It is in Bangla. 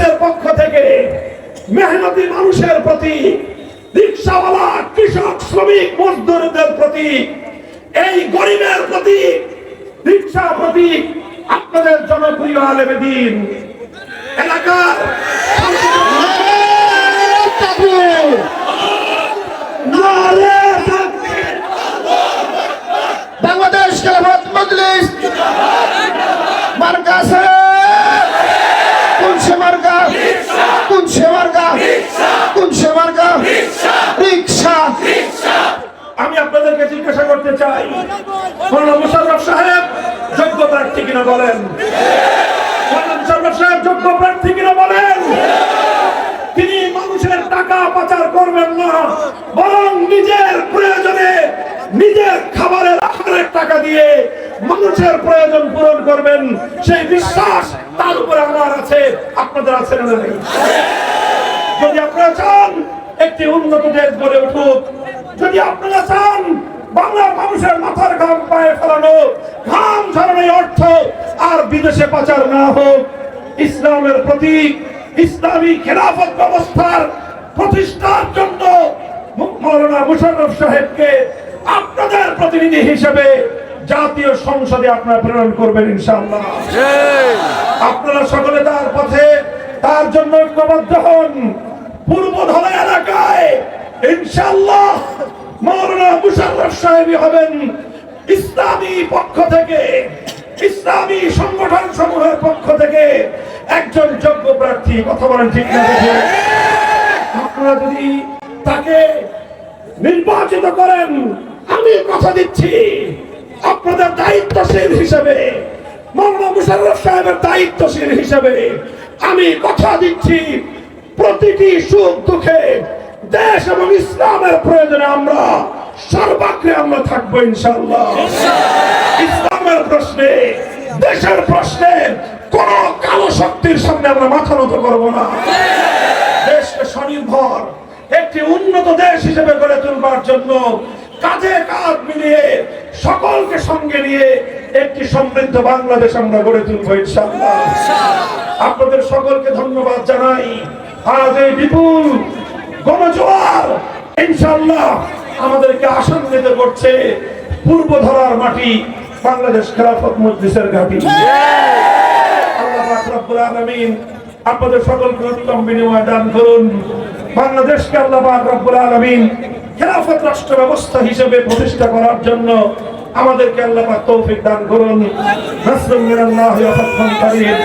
মজলিসের পক্ষ থেকে মেহনতি মানুষের প্রতি, রিকশাওয়ালা, কৃষক, শ্রমিক, মজদুরদের প্রতি, এই গরিবের প্রতি, রিকশা প্রতি, আপনাদের জনপ্রিয় আলেমে দ্বীন এলাকার বাংলাদেশ খেলাফত মজলিস মার্কা আছে, কোনসে মার্কা, কোনসে মার্কা, কোনসে মার্কা, রিকশা। আমি আপনাদেরকে জিজ্ঞাসা করতে চাই, মৌলানা মুশাররফ সাহেব যোগ্য প্রার্থী কিনা বলেন? মৌলানা মুশাররফ সাহেব যোগ্য প্রার্থী কিনা বলেন? তিনি মানুষের টাকা পাচার করবেন না, বরং নিজের প্রয়োজনে নিজের খাবারের আহারের টাকা দিয়ে মানুষের প্রয়োজন পূরণ করবেন, সেই বিশ্বাস তার উপরে আমার আছে, আপনাদের আছে না? যদি আপনারা চান একটি উন্নত দেশ গড়ে উঠুক, যদি আপনারা চান বাংলার মানুষের মাথার ঘাম পায়ে ফেলানো, ঘাম ঝরানো অর্থ আর বিদেশে পাচার না হোক, ইসলামের প্রতীক ইসলামী খেলাফত ব্যবস্থার প্রতিষ্ঠার জন্য মৌলানা মুশাররফ সাহেবকে আপনাদের প্রতিনিধি হিসেবে জাতীয় সংসদে আপনারা প্রেরণ করবেন ইনশাআল্লাহ। আপনারা সকলে তার পথে, তার জন্য ঐক্যবদ্ধ হন। পূর্বধলা এলাকায় ইনশাআল্লাহ মৌলানা মুশাররফ সাহেবই হবেন ইসলামী পক্ষ থেকে, ইসলামী সংগঠন সমূহের পক্ষ থেকে একজন যোগ্য প্রার্থী। কথা বলেন ঠিক না? আপনারা যদি তাকে নির্বাচিত করেন, আমি কথা দিচ্ছি আপনাদের দায়িত্বশীল হিসেবে, মৌলানা মুশাররফ সাহেবের দায়িত্বশীল হিসেবে আমি কথা দিচ্ছি, প্রতিটি সুখ দুঃখে দেশ এবং ইসলামের প্রয়োজনে আমরা সর্বাগ্রে আমরা থাকবো ইনশাআল্লাহ। ইসলামের প্রশ্নে, দেশের প্রশ্নে কোন কালো শক্তির সামনে আমরা মাথা নত করবো না। দেশকে স্বনির্ভর একটি উন্নত দেশ হিসেবে গড়ে তুলবার জন্য কাঁধে কাঁধ মিলিয়ে সকলকে সঙ্গে নিয়ে একটি সমৃদ্ধ বাংলাদেশ আমরা গড়ে তুলবো ইনশাআল্লাহ। আপনাদের সকলকে ধন্যবাদ জানাই। আজ এই বিপুল গণজোয়ার ইনশাআল্লাহ আমাদেরকে আশান্বিত করছে পূর্বধরার মাটি, বাংলাদেশ খেলাফত মজলিসের ঘাঁটি। আল্লাহ পাক রব্বুল আলামিন আপনাদের সকলকে উত্তম বিনিময় দান করুন। বাংলাদেশকে আল্লাহ পাক রব্বুল আলামিন খেলাফত রাষ্ট্র ব্যবস্থা হিসেবে প্রতিষ্ঠা করার জন্য আমাদেরকে আল্লাহ পাক তৌফিক দান করুন। নাসরুম মিনাল্লাহি ওয়া ফাতহুন কারীম।